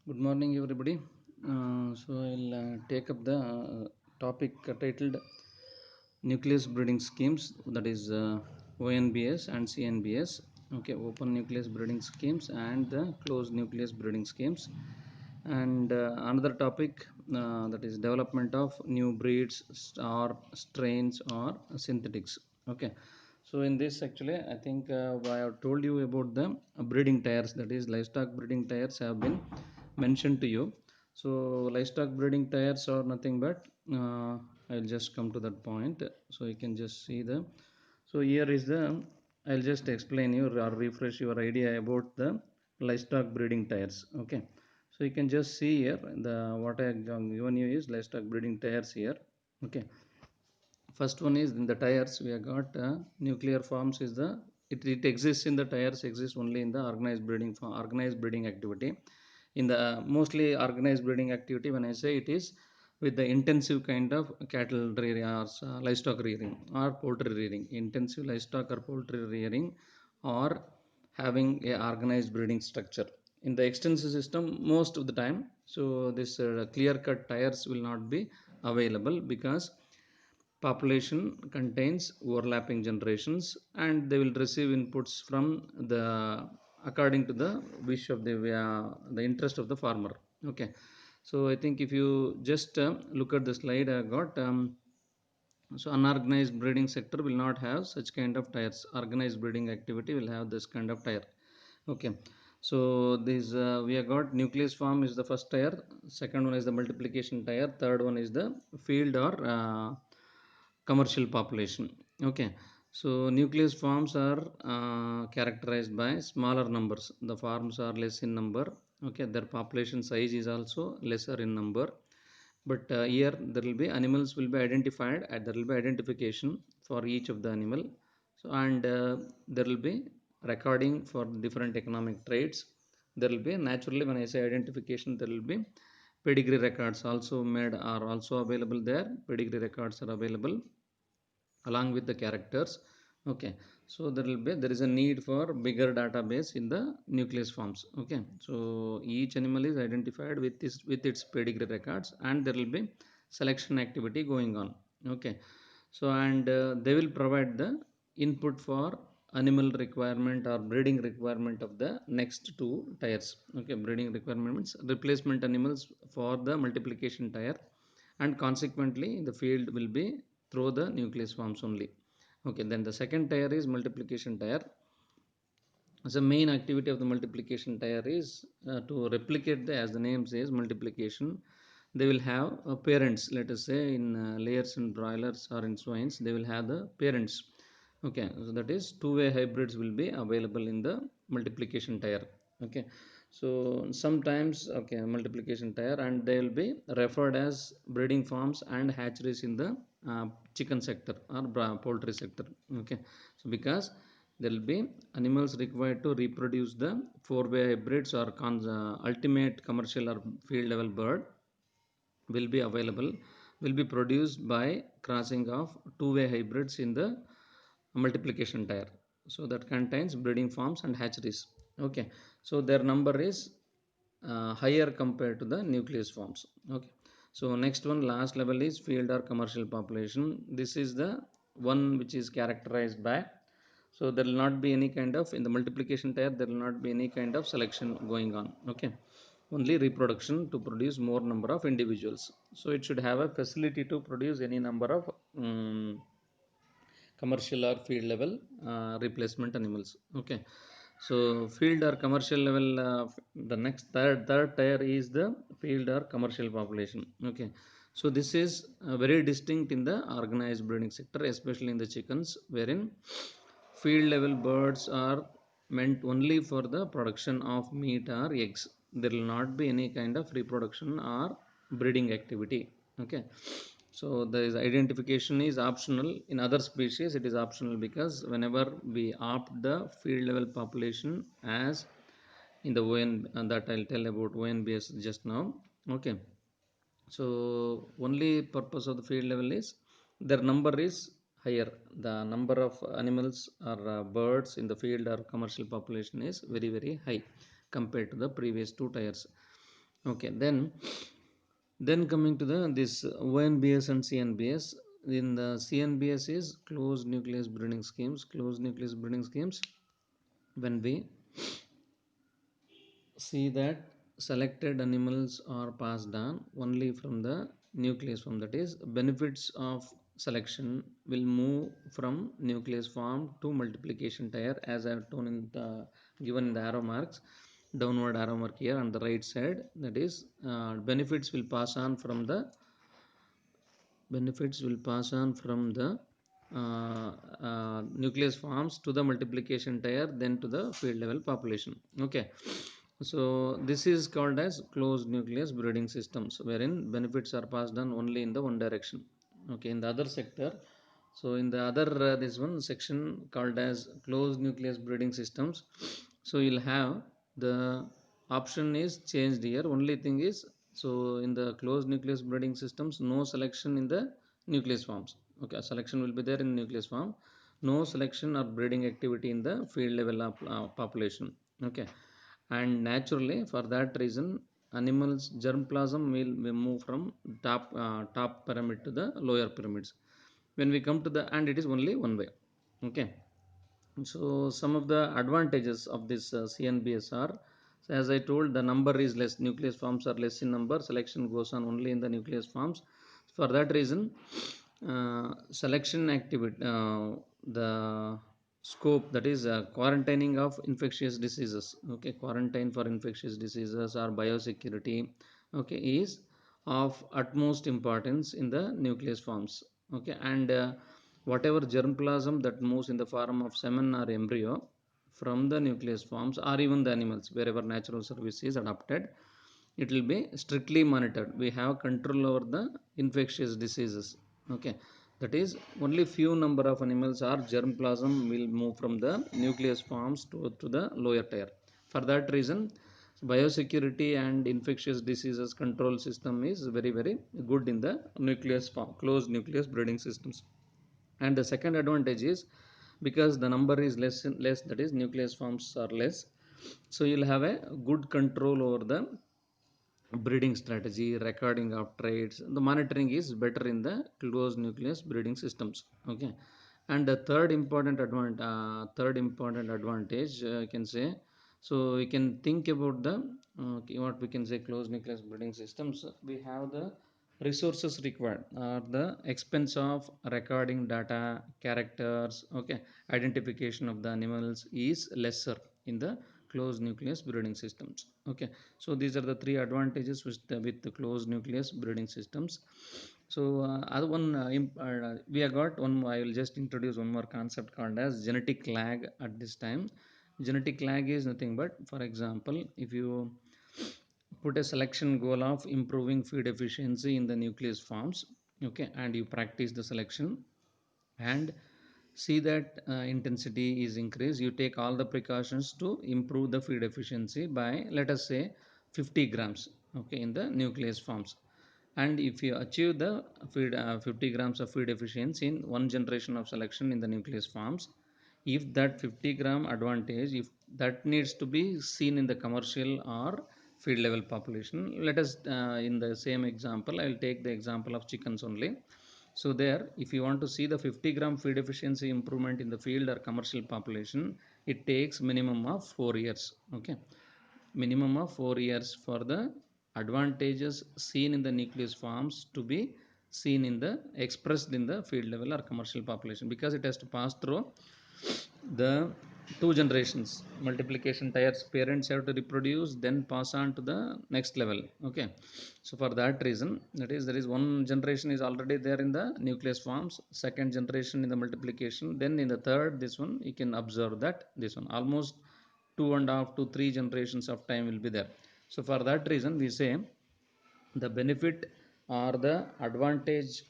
Good morning, everybody. I'll take up the topic titled Nucleus Breeding Schemes, that is ONBS and CNBS. Okay, open nucleus breeding schemes and the closed nucleus breeding schemes. And another topic that is development of new breeds or strains or synthetics. Okay, so in this actually, I think I have told you about the breeding tires, that is livestock breeding tires have been mentioned to you. So livestock breeding tires are nothing but I'll just come to that point. So you can just see the, so here is the, I'll just explain you or refresh your idea about the livestock breeding tires. Okay, so you can just see here the what I have given you is livestock breeding tires here. Okay, first one is in the tires we have got nuclear forms is the, it exists in the tires, exists only in the organized breeding organized breeding activity. In the mostly organized breeding activity, when I say it is with the intensive kind of cattle rearing or livestock rearing or poultry rearing, intensive livestock or poultry rearing, or having a organized breeding structure in the extensive system most of the time. So this clear cut tires will not be available because population contains overlapping generations and they will receive inputs from the according to the wish of the interest of the farmer. Okay, so I think if you just look at the slide I got, so unorganized breeding sector will not have such kind of tires, organized breeding activity will have this kind of tire. Okay, so this we have got nucleus form is the first tire, second one is the multiplication tire, third one is the field or commercial population. Okay, so nucleus farms are characterized by smaller numbers, the farms are less in number. Okay, their population size is also lesser in number, but here there will be animals will be identified and there will be identification for each of the animal. So and there will be recording for different economic traits. There will be naturally, when I say identification, there will be pedigree records also made are also available there, pedigree records are available along with the characters. Okay, so there is a need for bigger database in the nucleus forms. Okay, so each animal is identified with this with its pedigree records and there will be selection activity going on. Okay, so and they will provide the input for animal requirement or breeding requirement of the next two tires. Okay, breeding requirements replacement animals for the multiplication tire, and consequently the field will be through the nucleus forms only. Okay, then the second tire is multiplication tire. The main activity of the multiplication tire is to replicate the, as the name says, multiplication. They will have parents, let us say in layers and broilers or in swines they will have the parents. Okay, so that is two-way hybrids will be available in the multiplication tire. Okay, so sometimes, okay, multiplication tire, and they will be referred as breeding farms and hatcheries in the chicken sector or poultry sector. Okay, so because there will be animals required to reproduce the four-way hybrids or ultimate commercial or field level bird will be available, will be produced by crossing of two-way hybrids in the multiplication tire. So that contains breeding farms and hatcheries. Okay, so their number is higher compared to the nucleus forms. Okay, so next one, last level is field or commercial population. This is the one which is characterized by, so there will not be any kind of, in the multiplication tire there will not be any kind of selection going on. Okay, only reproduction to produce more number of individuals. So it should have a facility to produce any number of commercial or field level replacement animals. Okay, so field or commercial level, the next third tier is the field or commercial population. Okay, so this is very distinct in the organized breeding sector, especially in the chickens, wherein field level birds are meant only for the production of meat or eggs. There will not be any kind of reproduction or breeding activity. Okay, so there is identification is optional. In other species it is optional because whenever we opt the field level population as in the ON, and that I'll tell about ONBS just now. Okay, so only purpose of the field level is their number is higher, the number of animals or birds in the field or commercial population is very very high compared to the previous two tiers. Okay, then coming to the this ONBS and CNBS. In the CNBS is closed nucleus breeding schemes. Closed nucleus breeding schemes, when we see that selected animals are passed on only from the nucleus form, that is benefits of selection will move from nucleus form to multiplication tier, as I have shown in the given in the arrow marks, downward arrow mark here on the right side, that is benefits will pass on from the benefits will pass on from the nucleus forms to the multiplication tier, then to the field level population. Okay, so this is called as closed nucleus breeding systems, wherein benefits are passed on only in the one direction. Okay, in the other sector, so in the other this one section called as closed nucleus breeding systems, so you'll have the option is changed here. Only thing is, so in the closed nucleus breeding systems, no selection in the nucleus forms. Okay, selection will be there in nucleus form. No selection or breeding activity in the field level of population. Okay, and naturally for that reason, animals germplasm will move from top pyramid to the lower pyramids. When we come to the, and it is only one way. Okay, so some of the advantages of this CNBS are, so as I told, the number is less, nucleus forms are less in number, selection goes on only in the nucleus forms. For that reason, selection activity, the scope, that is quarantining of infectious diseases, okay, quarantine for infectious diseases or biosecurity, okay, is of utmost importance in the nucleus forms. Okay, and whatever germplasm that moves in the form of semen or embryo from the nucleus forms, or even the animals, wherever natural service is adopted, it will be strictly monitored. We have control over the infectious diseases. Okay, that is only few number of animals or germplasm will move from the nucleus forms to the lower tier. For that reason, biosecurity and infectious diseases control system is very very good in the nucleus form, closed nucleus breeding systems. And the second advantage is, because the number is less, that is nucleus forms are less, so you'll have a good control over the breeding strategy, recording of traits. The monitoring is better in the closed nucleus breeding systems. Okay, and the third important advantage, I can say, so we can think about the what we can say closed nucleus breeding systems. We have the resources required, the expense of recording data, characters, okay, identification of the animals is lesser in the closed nucleus breeding systems. Okay, so these are the three advantages with the closed nucleus breeding systems. So other one we have got one. I will just introduce one more concept called as genetic lag at this time. Genetic lag is nothing but, for example, if you put a selection goal of improving feed efficiency in the nucleus forms, okay, and you practice the selection and see that intensity is increased, you take all the precautions to improve the feed efficiency by, let us say, 50 grams, okay, in the nucleus forms. And if you achieve the 50 grams of feed efficiency in one generation of selection in the nucleus forms, if that 50 gram advantage, if that needs to be seen in the commercial or field level population, let us in the same example, I will take the example of chickens only. So there, if you want to see the 50 gram feed efficiency improvement in the field or commercial population, it takes minimum of 4 years. Okay, minimum of 4 years for the advantages seen in the nucleus forms to be seen in the expressed in the field level or commercial population, because it has to pass through the two generations multiplication tiers. Parents have to reproduce, then pass on to the next level. Okay, so for that reason, that is, there is one generation is already there in the nucleus forms, second generation in the multiplication, then in the third, this one you can observe that this one almost 2.5 to 3 generations of time will be there. So for that reason, we say the benefit or the advantage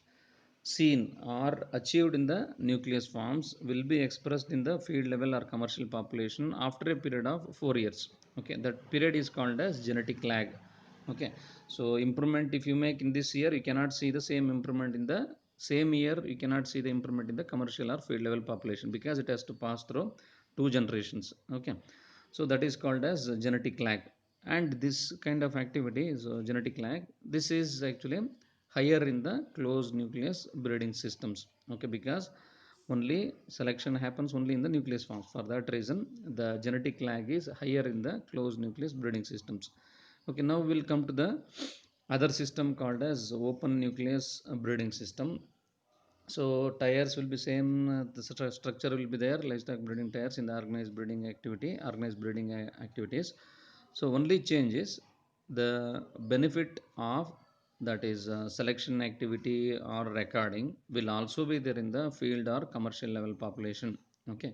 seen or achieved in the nucleus forms will be expressed in the field level or commercial population after a period of 4 years. Okay, that period is called as genetic lag. Okay, so improvement if you make in this year, you cannot see the same improvement in the same year, you cannot see the improvement in the commercial or field level population, because it has to pass through two generations. Okay, so that is called as genetic lag. And this kind of activity is genetic lag. This is actually higher in the closed nucleus breeding systems. Okay, because only selection happens only in the nucleus forms. For that reason, the genetic lag is higher in the closed nucleus breeding systems. Okay, now we'll come to the other system called as open nucleus breeding system. So tires will be same, the structure will be there, livestock breeding tires in the organized breeding activity, organized breeding activities. So only change is the benefit of that is selection activity or recording will also be there in the field or commercial level population. Okay,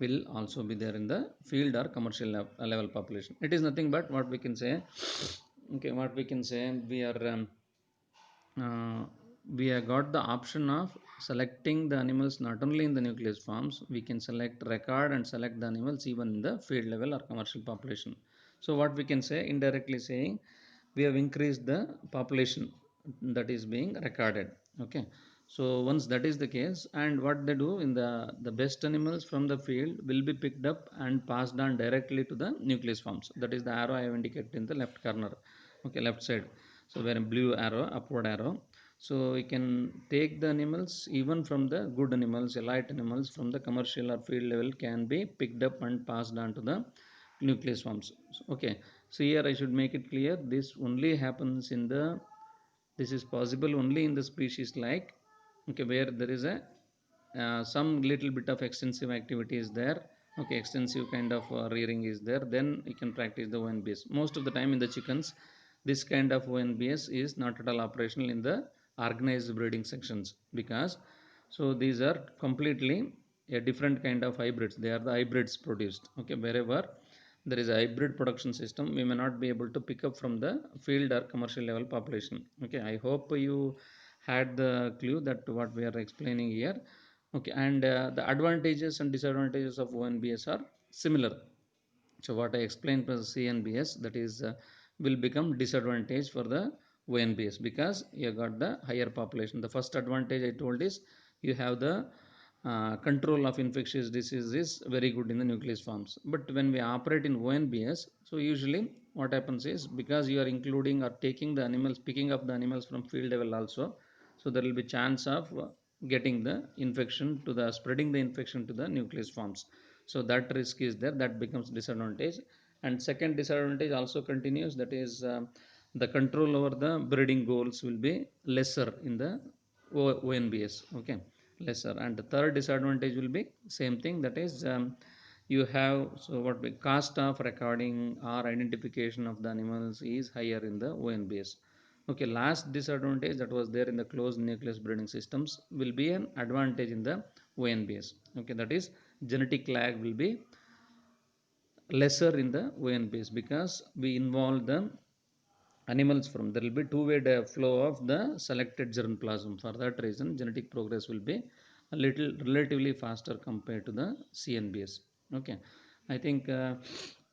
will also be there in the field or commercial level population. It is nothing but what we can say. Okay, what we can say, uh, we have got the option of selecting the animals not only in the nucleus forms, we can select record and select the animals even in the field level or commercial population. So what we can say, indirectly saying, we have increased the population that is being recorded. Okay, so once that is the case, and what they do in the best animals from the field will be picked up and passed on directly to the nucleus forms. That is the arrow I have indicated in the left corner. Okay, left side. So where a blue arrow, upward arrow. So we can take the animals even from the good animals, elite animals from the commercial or field level can be picked up and passed on to the nucleus forms. Okay, so here I should make it clear, this only happens in the, this is possible only in the species like, okay, where there is a some little bit of extensive activity is there. Okay, extensive kind of rearing is there, then you can practice the ONBS. Most of the time in the chickens, this kind of ONBS is not at all operational in the organized breeding sections, because so these are completely a different kind of hybrids. They are the hybrids produced. Okay, wherever there is a hybrid production system, we may not be able to pick up from the field or commercial level population. Okay, I hope you had the clue that what we are explaining here. Okay, and the advantages and disadvantages of ONBS are similar. So what I explained for CNBS, that is will become disadvantage for the ONBS, because you got the higher population. The first advantage I told is you have the control of infectious disease is very good in the nucleus forms. But when we operate in ONBS, so usually what happens is, because you are including or taking the animals, picking up the animals from field level also, so there will be chance of getting the infection to the, spreading the infection to the nucleus forms. So that risk is there, that becomes disadvantage. And second disadvantage also continues, that is the control over the breeding goals will be lesser in the ONBS. Okay, lesser. And the third disadvantage will be same thing, that is you have, so what we, cost of recording or identification of the animals is higher in the ONBS. Okay, last disadvantage that was there in the closed nucleus breeding systems will be an advantage in the ONBS. Okay, that is genetic lag will be lesser in the ONBS, because we involve the animals from, there will be two-way flow of the selected germplasm. For that reason, genetic progress will be a little relatively faster compared to the CNBS. Okay, I think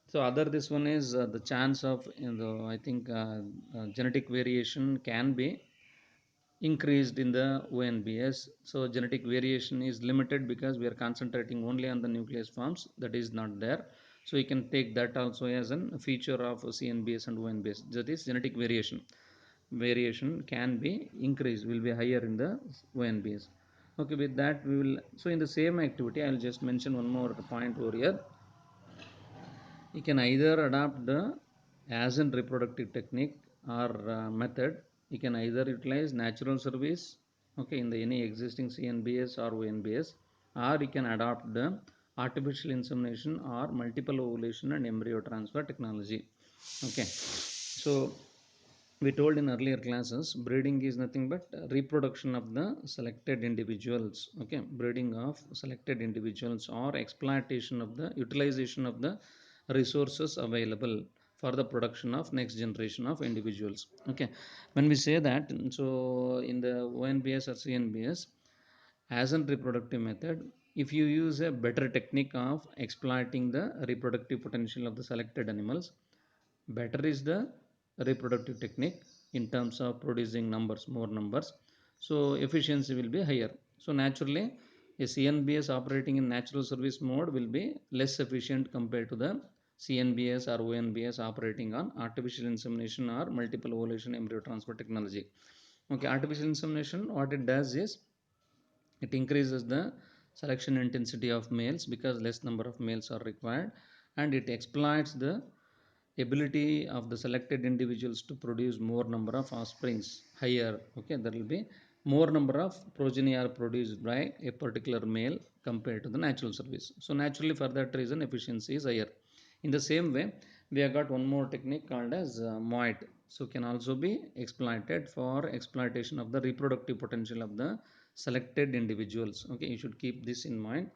so other this one is the chance of, you know, I think genetic variation can be increased in the ONBS. So genetic variation is limited because we are concentrating only on the nucleus forms, that is not there. So you can take that also as a feature of CNBS and ONBS, that is genetic variation. Variation can be increased, will be higher in the ONBS. Okay, with that we will, so in the same activity I will just mention one more point over here. You can either adopt the as in reproductive technique or method. You can either utilize natural service, okay, in the any existing CNBS or ONBS, or you can adopt the artificial insemination or multiple ovulation and embryo transfer technology. Okay, so we told in earlier classes, breeding is nothing but reproduction of the selected individuals. Okay, breeding of selected individuals or exploitation of the utilization of the resources available for the production of next generation of individuals. Okay, when we say that, so in the ONBS or CNBS, as a reproductive method, if you use a better technique of exploiting the reproductive potential of the selected animals, better is the reproductive technique in terms of producing numbers, more numbers, so efficiency will be higher. So naturally a CNBS operating in natural service mode will be less efficient compared to the CNBS or ONBS operating on artificial insemination or multiple ovulation embryo transfer technology. Okay, artificial insemination, what it does is it increases the selection intensity of males because less number of males are required, and it exploits the ability of the selected individuals to produce more number of offsprings higher. Okay, there will be more number of progeny are produced by a particular male compared to the natural service. So naturally, for that reason, efficiency is higher. In the same way, we have got one more technique called as MOIT. So can also be exploited for exploitation of the reproductive potential of the selected individuals. Okay, you should keep this in mind.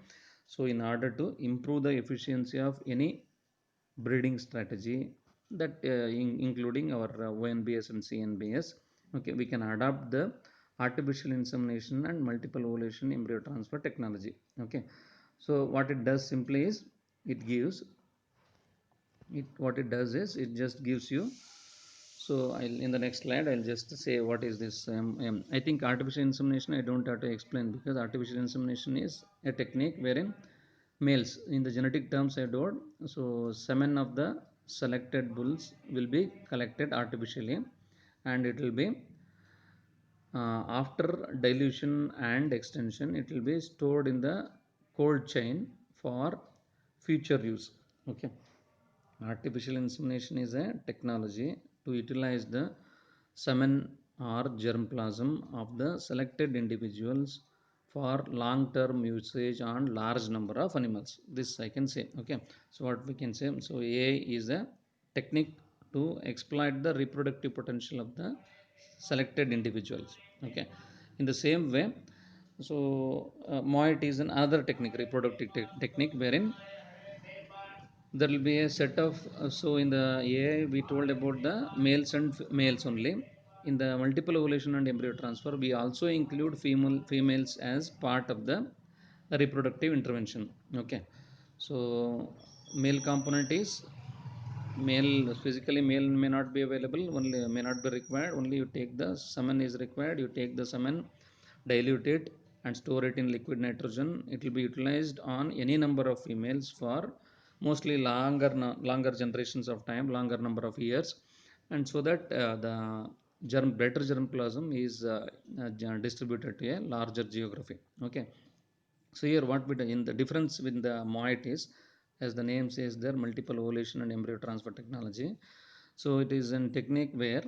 So in order to improve the efficiency of any breeding strategy, that including our ONBS and CNBS, okay, we can adopt the artificial insemination and multiple ovulation embryo transfer technology. Okay, so what it does simply is it gives it what it does is it just gives you. So I'll, in the next slide, I'll just say what is this. I think artificial insemination I don't have to explain, because artificial insemination is a technique wherein males, in the genetic terms I told, so semen of the selected bulls will be collected artificially, and it will be after dilution and extension, it will be stored in the cold chain for future use. Okay, artificial insemination is a technology to utilize the semen or germplasm of the selected individuals for long-term usage on large number of animals. This I can say. Okay, so what we can say, so A is a technique to exploit the reproductive potential of the selected individuals. Okay, in the same way, so MOIT is another technique, reproductive technique, wherein there will be a set of so in the AI we told about the males and males only. In the multiple ovulation and embryo transfer, we also include females as part of the reproductive intervention. Okay, so male component is male, physically male may not be available, only may not be required, only you take the semen is required, you take the semen, dilute it and store it in liquid nitrogen. It will be utilized on any number of females for mostly longer generations of time, longer number of years, and so that the better germplasm is distributed to a larger geography. Okay, so here what we do in the difference with the MOIT is, as the name says there, multiple ovulation and embryo transfer technology. So it is a technique where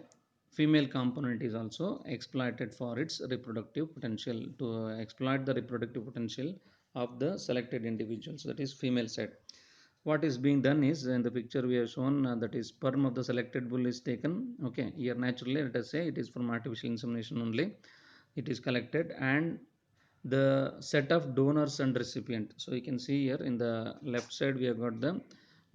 female component is also exploited for its reproductive potential, to exploit the reproductive potential of the selected individuals, that is female side. What is being done is, in the picture we have shown, that is sperm of the selected bull is taken. Okay, here naturally let us say it is from artificial insemination only, it is collected, and the set of donors and recipient. So you can see here in the left side we have got the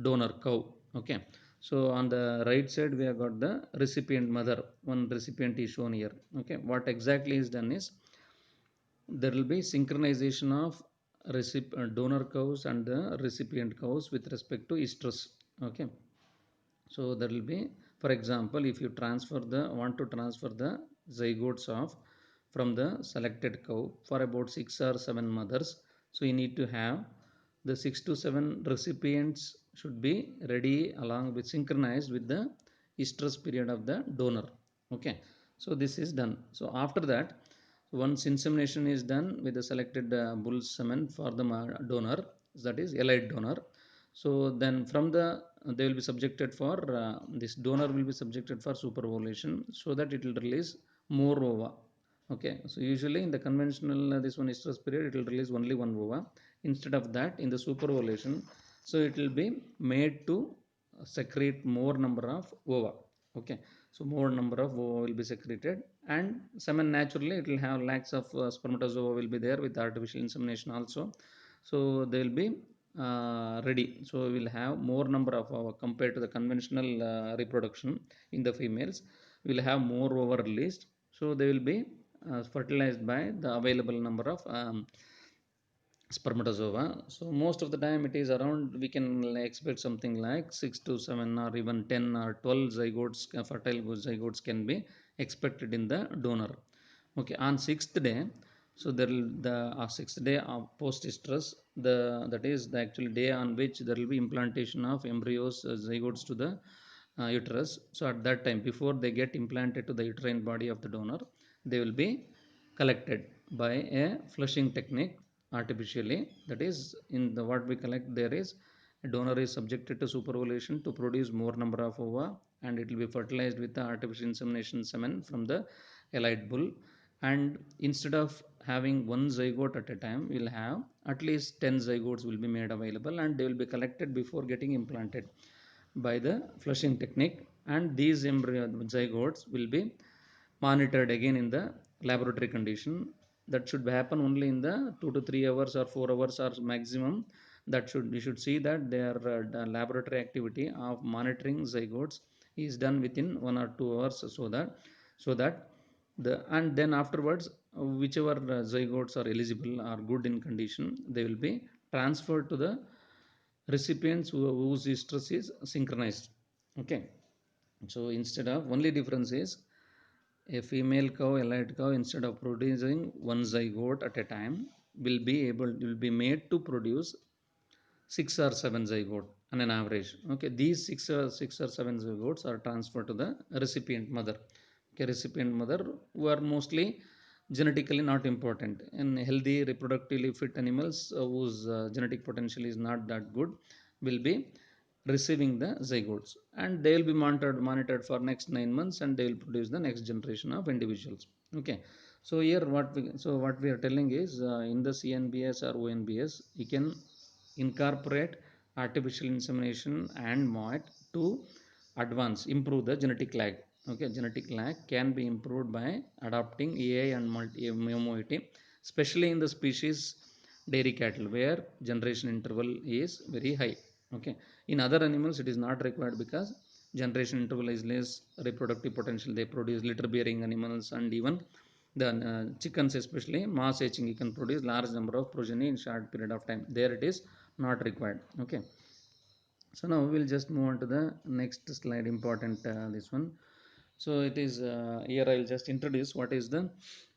donor cow. Okay, so on the right side we have got the recipient mother, one recipient is shown here. Okay, what exactly is done is there will be synchronization of donor cows and the recipient cows with respect to estrus. Okay, so there will be, for example, if you want to transfer the zygotes of from the selected cow for about 6 or 7 mothers, so you need to have the 6 to 7 recipients should be ready along with synchronized with the estrus period of the donor. Okay, so this is done. So after that, once insemination is done with the selected bull semen for the donor, that is elite donor, so then from the they will be subjected for this donor will be subjected for superovulation, so that it will release more ova. Okay, so usually in the conventional this one estrus period, it will release only one ova. Instead of that, in the superovulation, so it will be made to secrete more number of ova. Okay, so more number of ova will be secreted, and semen naturally it will have lakhs of spermatozoa will be there with artificial insemination also. So they will be ready. So we will have more number of compared to the conventional reproduction in the females. We will have more over released. So they will be fertilized by the available number of spermatozoa. So most of the time it is around, we can expect something like 6 to 7 or even 10 or 12 zygotes, fertile zygotes can be expected in the donor. Okay, on 6th day, so there will the 6th day of post estrus, that is the actual day on which there will be implantation of embryos, zygotes to the uterus. So at that time, before they get implanted to the uterine body of the donor, they will be collected by a flushing technique artificially. That is, in the what we collect there is, a donor is subjected to superovulation to produce more number of ova, and it will be fertilized with the artificial insemination semen from the elite bull. And instead of having one zygote at a time, we'll have at least 10 zygotes will be made available, and they will be collected before getting implanted by the flushing technique. And these embryo zygotes will be monitored again in the laboratory condition. That should happen only in the 2 to 3 hours or 4 hours or maximum. That should, we should see that their laboratory activity of monitoring zygotes is done within 1 or 2 hours, so that the, and then afterwards, whichever zygotes are eligible or good in condition, they will be transferred to the recipients whose stress is synchronized. Okay, so instead of, only difference is, a female cow, elite cow, instead of producing one zygote at a time, will be made to produce 6 or 7 zygote on an average. Okay, these six or seven zygotes are transferred to the recipient mother. Okay, recipient mother, who are mostly genetically not important, and healthy reproductively fit animals whose genetic potential is not that good, will be receiving the zygotes, and they will be monitored for next 9 months, and they will produce the next generation of individuals. Okay, so here what we are telling is, in the CNBS or ONBS, you can incorporate artificial insemination and MOAT to improve the genetic lag. Okay, genetic lag can be improved by adopting AI and MOAT, especially in the species dairy cattle, where generation interval is very high. Okay, in other animals it is not required, because generation interval is less, reproductive potential they produce, litter bearing animals, and even the chickens, especially mass hatching, you can produce large number of progeny in short period of time. There it is not required. Okay, so now we'll just move on to the next slide, important this one. So it is, here I'll just introduce what is the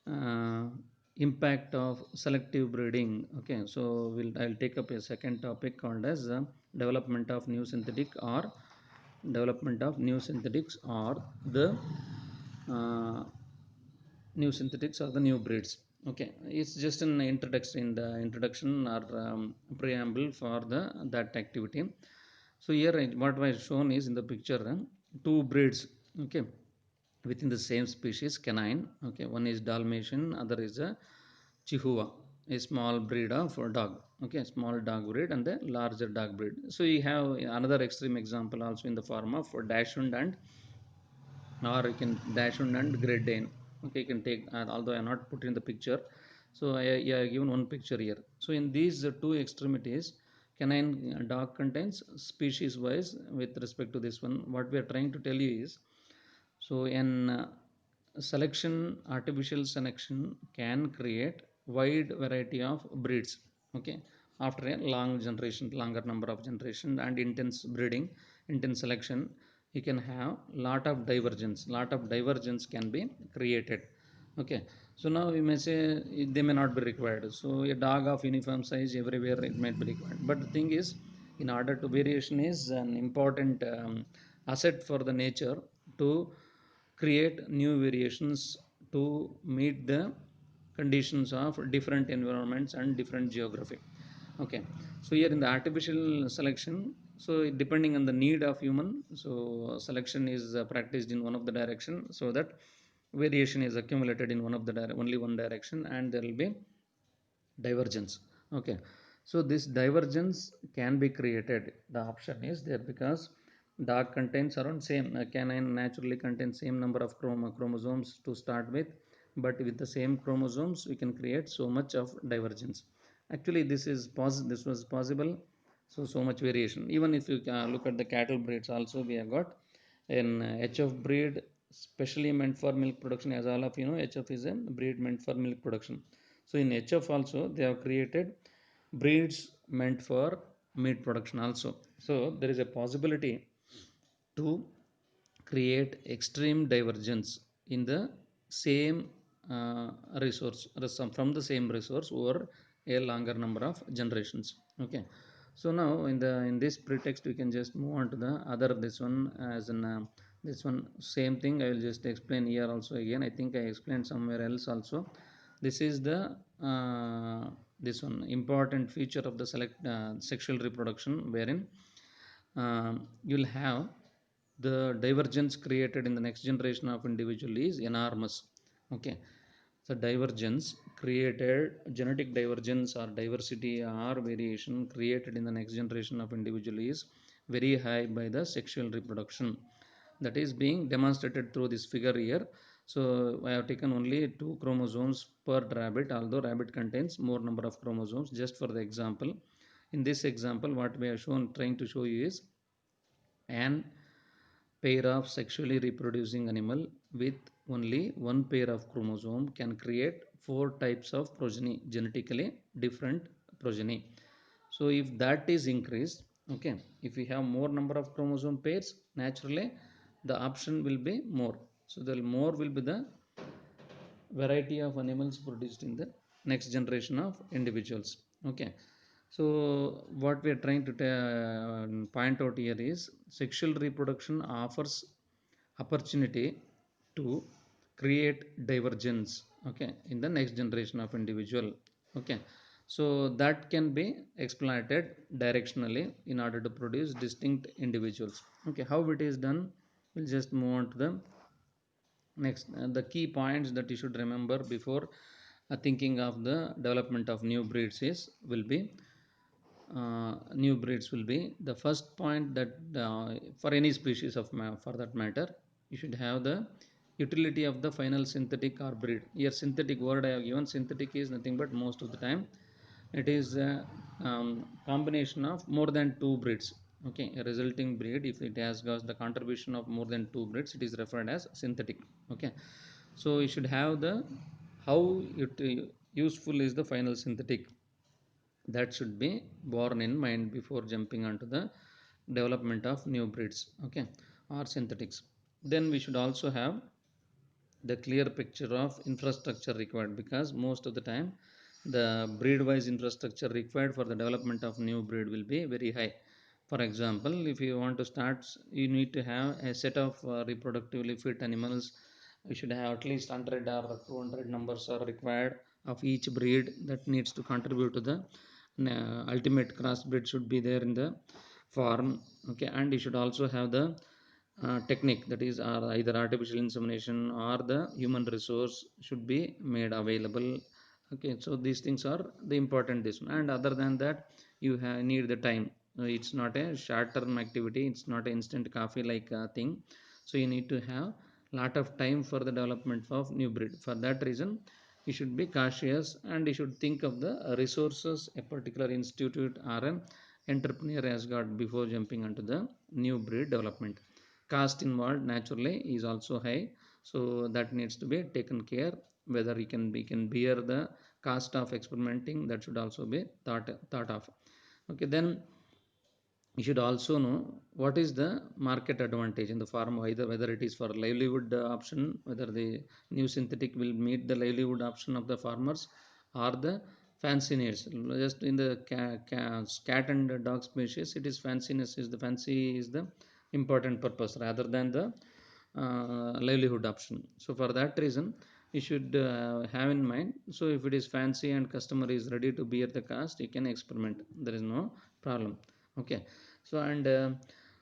uh, impact of selective breeding. Okay, so I'll take up a second topic called as development of new synthetic or development of new synthetics, or the uh, new synthetics or the new breeds. Okay, it's just an introduction, in the introduction or preamble for the that activity. So here what was shown is, in the picture, two breeds. Okay, within the same species, canine. Okay, one is Dalmatian, other is a Chihuahua, a small breed of dog. Okay, small dog breed and the larger dog breed. So you have another extreme example also in the form of Dachshund, and or you can Dachshund and Great Dane. Okay, you can take, although I am not put in the picture, so I given one picture here. So in these two extremities, canine dog contains species wise. With respect to this one, what we are trying to tell you is, so in selection, artificial selection can create wide variety of breeds. Okay, after a long generation, longer number of generation, and intense breeding, intense selection, you can have lot of divergence. Lot of divergence can be created. Okay, so now we may say they may not be required. So a dog of uniform size everywhere, it might be required. But the thing is, in order to, variation is an important asset for the nature to create new variations to meet the conditions of different environments and different geography. Okay, so here in the artificial selection, so depending on the need of human, so selection is practiced in one of the direction, so that variation is accumulated in one of the only one direction, and there will be divergence. Okay, so this divergence can be created, the option is there, because dog contains around same, canine naturally contains same number of chromosomes to start with, but with the same chromosomes we can create so much of divergence. Actually this was possible. So much variation. Even if you look at the cattle breeds also, we have got an HF breed specially meant for milk production. As all of you know, HF is a breed meant for milk production. So in HF also they have created breeds meant for meat production also. So there is a possibility to create extreme divergence in the same resource, from the same resource over a longer number of generations. Okay, so now in this pretext we can just move on to the other, this one as in this one same thing I will just explain here also. Again, I think I explained somewhere else also. This is the this one important feature of the select sexual reproduction, wherein you'll have the divergence created in the next generation of individual is enormous. Okay, so divergence created, genetic divergence or diversity or variation created in the next generation of individual is very high by the sexual reproduction. That is being demonstrated through this figure here. So I have taken only two chromosomes per rabbit, although rabbit contains more number of chromosomes, just for the example. In this example, what we have shown, trying to show you is an pair of sexually reproducing animal with only one pair of chromosome can create four types of progeny, genetically different progeny. So if that is increased, okay, if we have more number of chromosome pairs, naturally the option will be more. So the more will be the variety of animals produced in the next generation of individuals. Okay, so what we are trying to point out here is sexual reproduction offers opportunity to create divergence, okay, in the next generation of individual. Okay, so that can be exploited directionally in order to produce distinct individuals. Okay, how it is done, we'll just move on to the next. The key points that you should remember before thinking of the development of new breeds is will be new breeds will be the first point that for any species of for that matter, you should have the utility of the final synthetic or breed. Here synthetic word I have given, synthetic is nothing but most of the time it is a combination of more than two breeds. Okay, a resulting breed, if it has got the contribution of more than two breeds, it is referred as synthetic. Okay, so you should have the how it useful is the final synthetic, that should be borne in mind before jumping onto the development of new breeds, okay, or synthetics. Then we should also have the clear picture of infrastructure required, because most of the time the breed wise infrastructure required for the development of new breed will be very high. For example, if you want to start, you need to have a set of reproductively fit animals. You should have at least 100 or 200 numbers are required of each breed that needs to contribute to the ultimate crossbreed should be there in the farm. Okay, and you should also have the technique, that is either artificial insemination or the human resource should be made available. Okay, so these things are the important this one. And other than that, you need the time. It's not a short term activity, it's not an instant coffee like thing. So you need to have lot of time for the development of new breed. For that reason, you should be cautious and you should think of the resources a particular institute or an entrepreneur has got before jumping onto the new breed development. Cost involved naturally is also high, so that needs to be taken care, whether we can bear the cost of experimenting, that should also be thought of. Okay, then you should also know what is the market advantage in the farm, either whether it is for livelihood option, whether the new synthetic will meet the livelihood option of the farmers or the fancy needs. Just in the cat and dog species, it is fanciness is the fancy is the important purpose rather than the livelihood option. So for that reason, you should have in mind. So if it is fancy and customer is ready to bear the cost, you can experiment, there is no problem. Okay, so and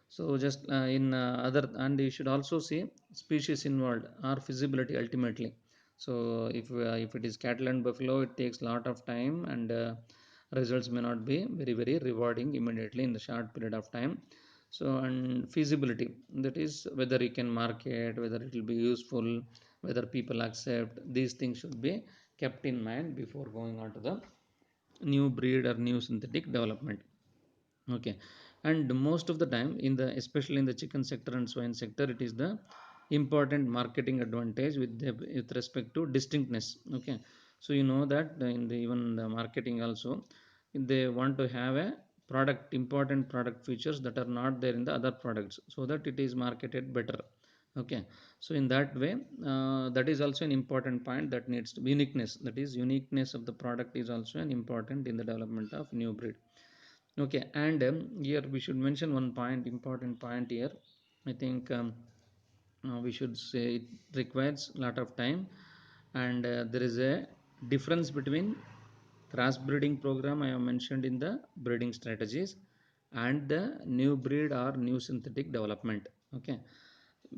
so just in other, and you should also see species involved or feasibility ultimately. So if it is cattle and buffalo, it takes a lot of time and results may not be very very rewarding immediately in the short period of time. So and feasibility, that is whether you can market, whether it will be useful, whether people accept, these things should be kept in mind before going on to the new breed or new synthetic development. Okay, and most of the time in the, especially in the chicken sector and swine sector, it is the important marketing advantage with respect to distinctness. Okay, so you know that in the even the marketing also, they want to have a important product features that are not there in the other products, so that it is marketed better. Okay, so in that way, that is also an important point that needs to be uniqueness. That is, uniqueness of the product is also an important in the development of new breed. Okay, and here we should mention one point, important point here. I think we should say it requires a lot of time, and there is a difference between cross breeding program I have mentioned in the breeding strategies and the new breed or new synthetic development. Okay,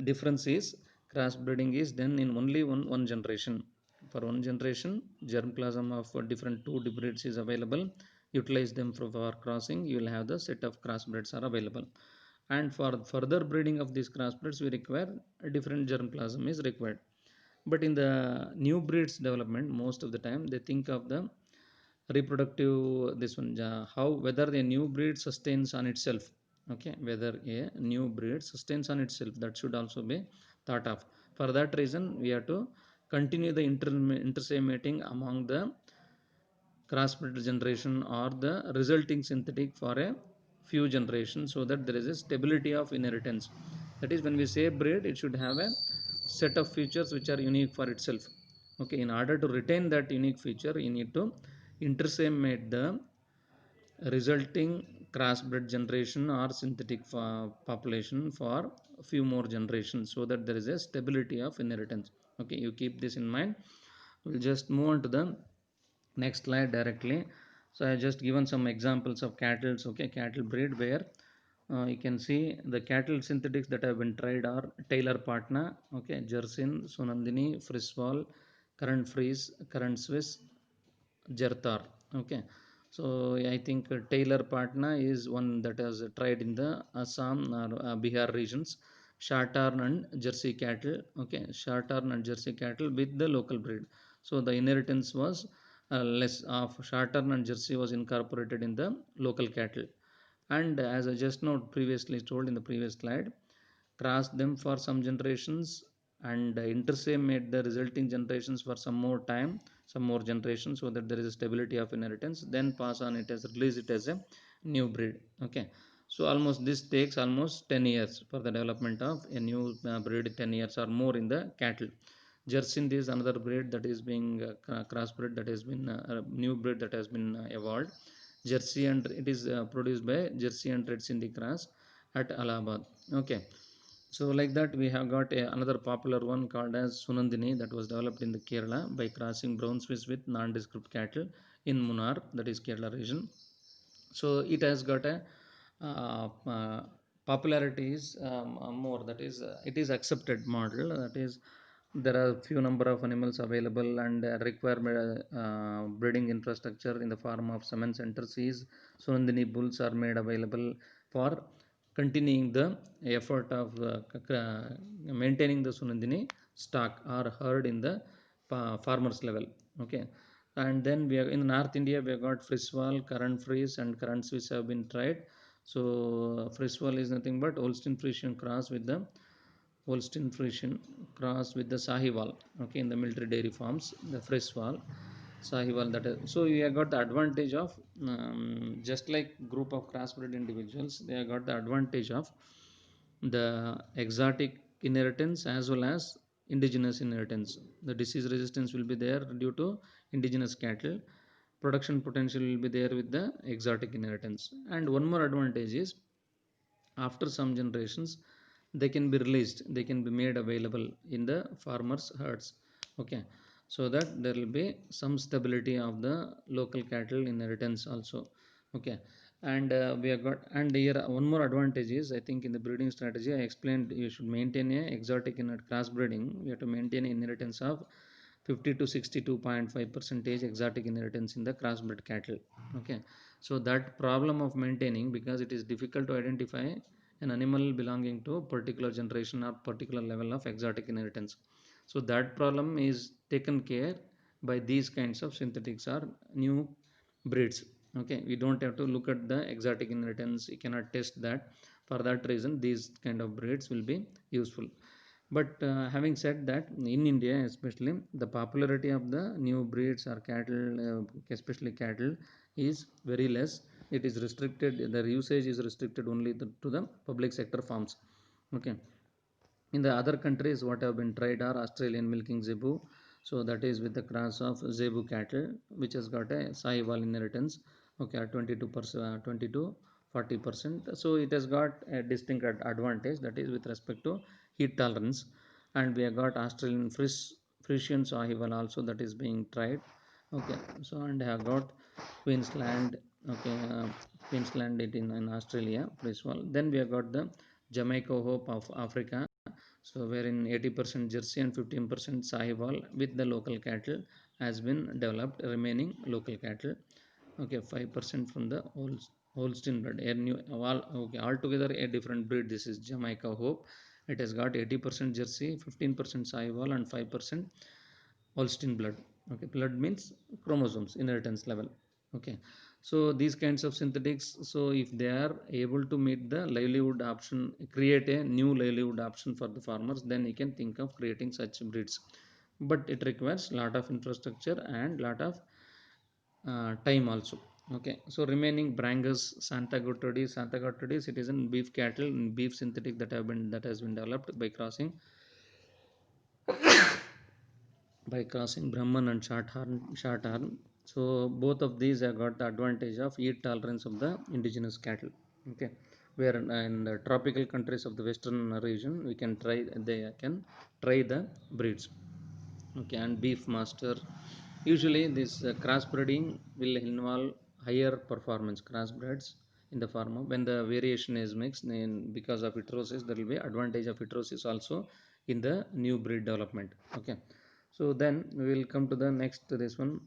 difference is cross breeding is done in only one generation. For one generation, germplasm of different two breeds is available. Utilize them for crossing. You will have the set of crossbreds are available. And for further breeding of these crossbreds, we require a different germplasm is required. But in the new breeds development, most of the time they think of the reproductive this one, how whether a new breed sustains on itself. Okay, whether a new breed sustains on itself, that should also be thought of. For that reason, we have to continue the intersemating among the crossbred generation or the resulting synthetic for a few generations, so that there is a stability of inheritance. That is, when we say breed, it should have a set of features which are unique for itself. Okay, in order to retain that unique feature, you need to intersemate the resulting crossbred generation or synthetic population for a few more generations, so that there is a stability of inheritance. Okay, you keep this in mind. We'll just move on to the next slide directly. So I just given some examples of cattle. Okay, cattle breed where you can see the cattle synthetics that have been tried are Taylor Patna, okay, Jersin, Sonandini, Friswall, Current Freeze, Current Swiss, Jartar. Okay, so I think Taylor Patna is one that has tried in the Assam or Bihar regions. Shartarn and Jersey cattle. Okay, Shartarn and Jersey cattle with the local breed. So the inheritance was less of Shartarn and Jersey was incorporated in the local cattle. And as I just now previously told in the previous slide, cross them for some generations and intersemate the resulting generations for some more time, some more generations, so that there is a stability of inheritance, then pass on it as release it as a new breed. Okay, so almost this takes almost 10 years for the development of a new breed, 10 years or more in the cattle. Jersin is another breed that is being crossbred, that has been a new breed that has been evolved. Jersey, and it is produced by Jersey and Red Sindhi cross at Allahabad. Okay, so like that we have got another popular one called as Sunandini that was developed in the Kerala by crossing brown Swiss with nondescript cattle in Munnar, that is Kerala region. So it has got a popularity is more, that is it is accepted model, that is there are few number of animals available and require breeding infrastructure in the form of semen centers is Sunandini bulls are made available for continuing the effort of maintaining the Sunandini stock or herd in the farmers level. Okay, and then we have in North India we have got Friswall, Current Freeze, and Current Swiss have been tried. So Friswall is nothing but Holstein Friesian cross with the Holstein Friesian cross with the Sahiwal. Okay, in the military dairy farms, the Friswall, Sahiwal. That is, so you have got the advantage of just like group of crossbred individuals, they have got the advantage of the exotic inheritance as well as indigenous inheritance. The disease resistance will be there due to indigenous cattle. Production potential will be there with the exotic inheritance. And one more advantage is after some generations they can be released, they can be made available in the farmers herds. Okay, so that there will be some stability of the local cattle inheritance also. Okay, and we have got, and here one more advantage is, I think in the breeding strategy I explained you should maintain a exotic in cross breeding, we have to maintain inheritance of 50 to 62.5 percentage exotic inheritance in the crossbred cattle. Okay, so that problem of maintaining, because it is difficult to identify an animal belonging to a particular generation or particular level of exotic inheritance, so that problem is taken care by these kinds of synthetics or new breeds. Okay, we don't have to look at the exotic inheritance, you cannot test that. For that reason these kind of breeds will be useful. But having said that, in India especially, the popularity of the new breeds or cattle, especially cattle, is very less. It is restricted, the usage is restricted only to the public sector farms. Okay, In the other countries, what have been tried are Australian milking zebu. So that is with the cross of zebu cattle, which has got a Sahiwal inheritance. Okay, at 22%, 20 to 40%. So it has got a distinct advantage, that is with respect to heat tolerance. And we have got Australian Frisian Sahiwal also, that is being tried. Okay, so and have got Queensland. Okay, Queensland it in Australia, Frisian. Then we have got the Jamaica Hope of Africa, so wherein 80% Jersey and 15% Sahiwal with the local cattle has been developed, remaining local cattle. Okay, 5% from the Holstein blood. A new okay, altogether a different breed. This is Jamaica Hope. It has got 80% Jersey, 15% Sahiwal, and 5% Holstein blood. Okay, blood means chromosomes, inheritance level. Okay, so these kinds of synthetics, so if they are able to meet the livelihood option, create a new livelihood option for the farmers, then you can think of creating such breeds. But it requires lot of infrastructure and lot of time also. Okay, so remaining Brangus, Santa Gertrudis, it is in beef cattle, beef synthetic that has been developed by crossing Brahman and Shorthorn. So both of these have got the advantage of heat tolerance of the indigenous cattle. Okay, where in the tropical countries of the western region, they can try the breeds. Okay, and beef master. Usually, this crossbreeding will involve higher performance crossbreds in the farmer. When the variation is mixed, then because of heterosis, there will be advantage of heterosis also in the new breed development. Okay, so then we will come to the next this one.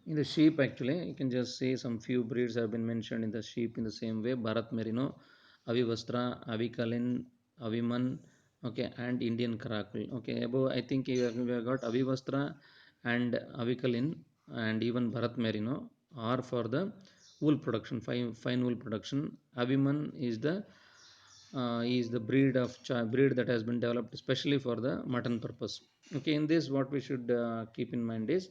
In the sheep, actually you can just see some few breeds have been mentioned in the sheep in the same way: Bharat Merino, Avivastra, Avikalin, Aviman, okay, and Indian Karakul. Okay, above I think we have got Avivastra and Avikalin and even Bharat Merino are for the wool production, fine wool production. Aviman is the breed that has been developed especially for the mutton purpose. Okay, in this what we should keep in mind is,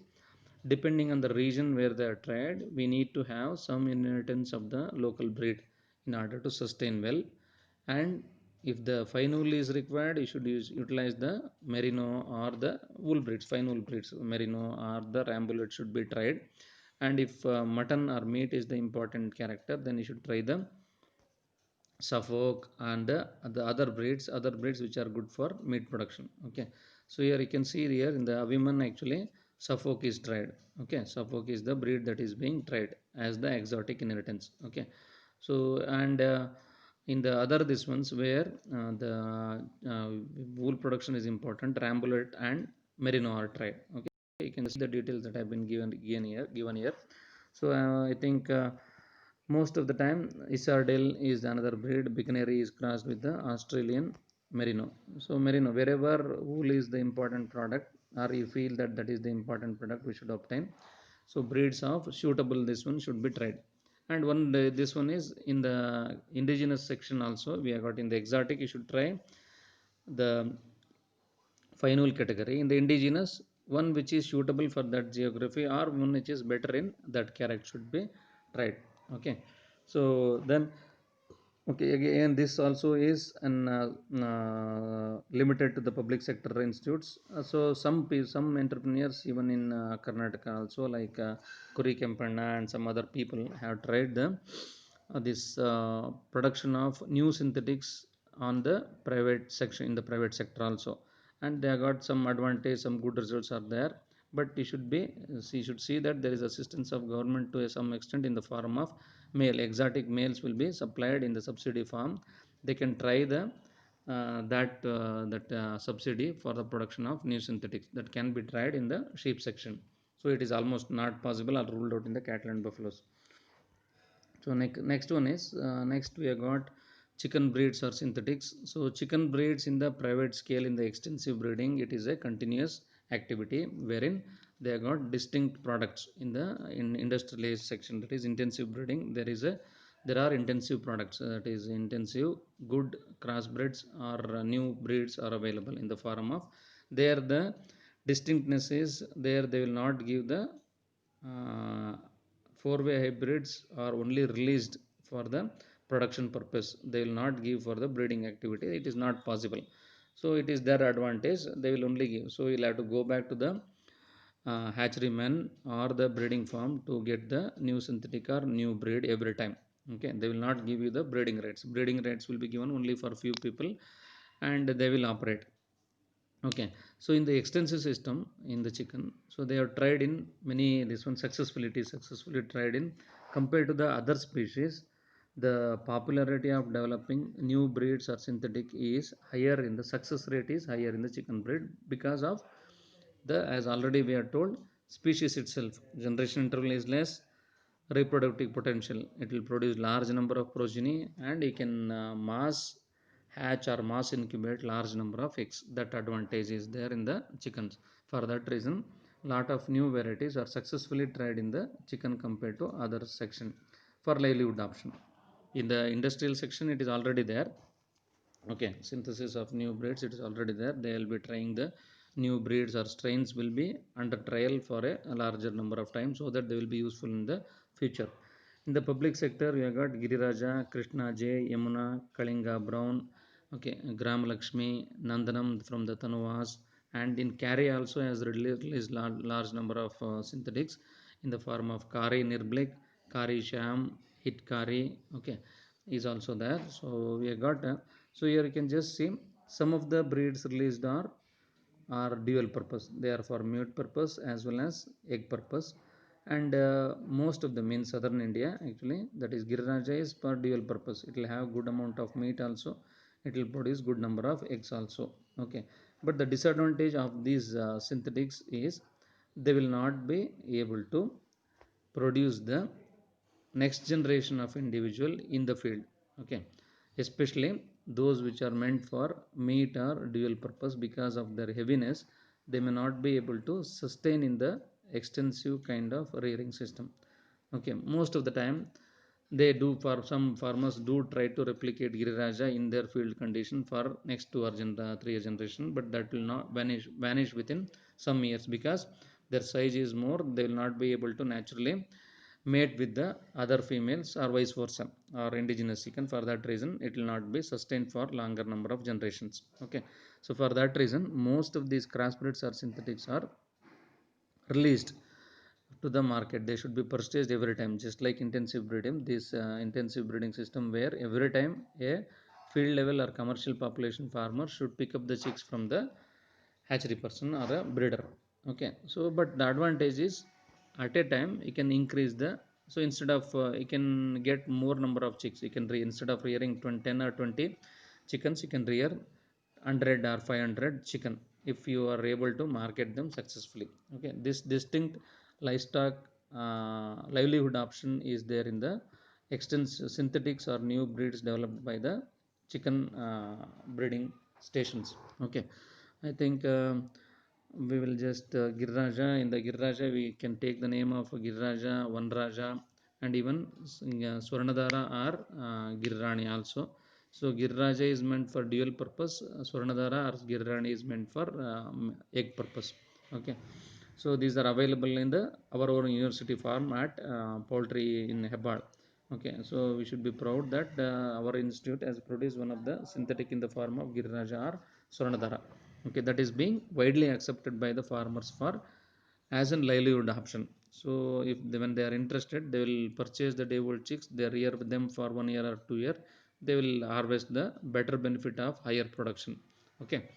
depending on the region where they are tried, we need to have some inheritance of the local breed in order to sustain well. And if the fine wool is required, you should utilize the merino or the wool breeds, fine wool breeds, merino or the rambouillet should be tried. And if mutton or meat is the important character, then you should try the Suffolk and the other breeds which are good for meat production. Okay, so here you can see here in the Aviman, actually Suffolk is tried. Okay, Suffolk is the breed that is being tried as the exotic inheritance. Okay, so and in the other this ones where the wool production is important, Rambouillet and Merino are tried. Okay, you can see the details that have been given here. So I think most of the time Isardale is another breed. Bicanary is crossed with the Australian Merino. So Merino, wherever wool is the important product, or you feel that that is the important product, we should obtain. So breeds of suitable this one should be tried. And this one is in the indigenous section also. We have got in the exotic, you should try the fine wool category. In the indigenous, one which is suitable for that geography or one which is better in that character should be tried. Okay, so then, okay, again this also is an limited to the public sector institutes. So some entrepreneurs even in Karnataka also, like Kuri Kempanna and some other people have tried the this production of new synthetics on the private section, in the private sector also, and they got some advantage, some good results are there. But you should see that there is assistance of government to some extent in the form of exotic males will be supplied in the subsidy form. They can try the subsidy for the production of new synthetics that can be tried in the sheep section. So it is almost not possible or ruled out in the cattle and buffaloes. So next one is next we have got chicken breeds or synthetics. So chicken breeds in the private scale, in the extensive breeding, it is a continuous activity wherein they have got distinct products. In industrialized section, that is intensive breeding, there are intensive products, that is intensive good crossbreds or new breeds are available in the form of, there the distinctness is there, they will not give the uh, four-way hybrids are only released for the production purpose. They will not give for the breeding activity. It is not possible. So it is their advantage. They will only give. So you'll have to go back to the hatcheryman or the breeding farm to get the new synthetic or new breed every time. Okay, they will not give you the breeding rates. Breeding rates will be given only for few people, and they will operate. Okay, so in the extensive system in the chicken, so they have tried in many, this one successfully, it is successfully tried in, compared to the other species, the popularity of developing new breeds or synthetic is higher, in the success rate is higher in the chicken breed, because of the, as already we are told, species itself, generation interval is less, reproductive potential, it will produce large number of progeny, and you can mass hatch or mass incubate large number of eggs. That advantage is there in the chickens. For that reason, lot of new varieties are successfully tried in the chicken compared to other section for livelihood option. In the industrial section it is already there. Okay, synthesis of new breeds, it is already there. They will be trying the new breeds or strains will be under trial for a larger number of times, so that they will be useful in the future. In the public sector, we have got Giriraja, Krishna J, Yamuna, Kalinga Brown, okay, Gram Lakshmi, Nandanam from the Tanuvas, and in Kari also has released large number of synthetics in the form of Kari Nirblik, Kari Sham, Hit Kari, okay, is also there. So we have got so here you can just see some of the breeds released are dual purpose. They are for meat purpose as well as egg purpose, and most of them in southern India actually, that is Giriraja is for dual purpose. It will have good amount of meat also, it will produce good number of eggs also. Okay, but the disadvantage of these synthetics is they will not be able to produce the next generation of individual in the field. Okay, especially those which are meant for meat or dual purpose, because of their heaviness they may not be able to sustain in the extensive kind of rearing system. Okay, most of the time they do, for some farmers do try to replicate Giriraja in their field condition for next 3 year generation, but that will not vanish within some years, because their size is more, they will not be able to naturally mate with the other females or vice versa, or indigenous chicken. For that reason it will not be sustained for longer number of generations. Okay, so for that reason most of these crossbreds or synthetics are released to the market. They should be purchased every time, just like intensive breeding. This intensive breeding system, where every time a field level or commercial population farmer should pick up the chicks from the hatchery person or a breeder. Okay, so but the advantage is at a time you can increase the, so instead of you can get more number of chicks, you can instead of rearing 20, 10 or 20 chickens, you can rear 100 or 500 chicken if you are able to market them successfully. Okay, this distinct livestock livelihood option is there in the extensive synthetics or new breeds developed by the chicken breeding stations. Okay, I think we will just Girraja. In the Girraja, we can take the name of Girraja, Vanraja, and even Swarnadara or Girrani also. So Girraja is meant for dual purpose. Swarnadara or Girrani is meant for egg purpose. Okay. So these are available in the our own university farm at poultry in Hebal. Okay, so we should be proud that our institute has produced one of the synthetic in the form of Giriraja or Swarnadara. Okay, that is being widely accepted by the farmers for as an livelihood option. So if they, when they are interested, they will purchase the day old chicks, they rear them for 1 year or 2 year, they will harvest the better benefit of higher production. Okay,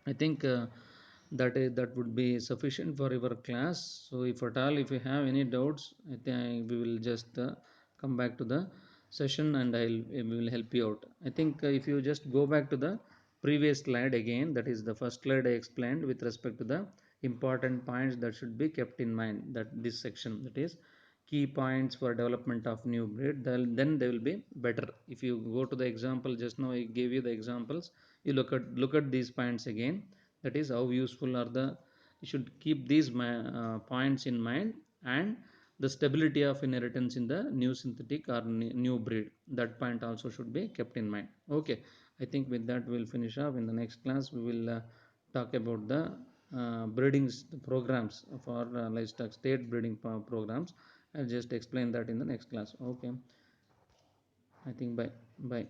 I think that would be sufficient for your class. So if at all if you have any doubts, I think we will just come back to the session, and we will help you out. I think if you just go back to the previous slide again, that is the first slide I explained with respect to the important points that should be kept in mind, that this section, that is key points for development of new breed, then they will be better. If you go to the example, just now I gave you the examples, you look at these points again, that is how useful are the, you should keep these points in mind, and the stability of inheritance in the new synthetic or new breed, that point also should be kept in mind. Okay, I think with that we'll finish up. In the next class we will talk about the breeding programs for livestock state breeding programs. I'll just explain that in the next class. Okay. I think bye. Bye.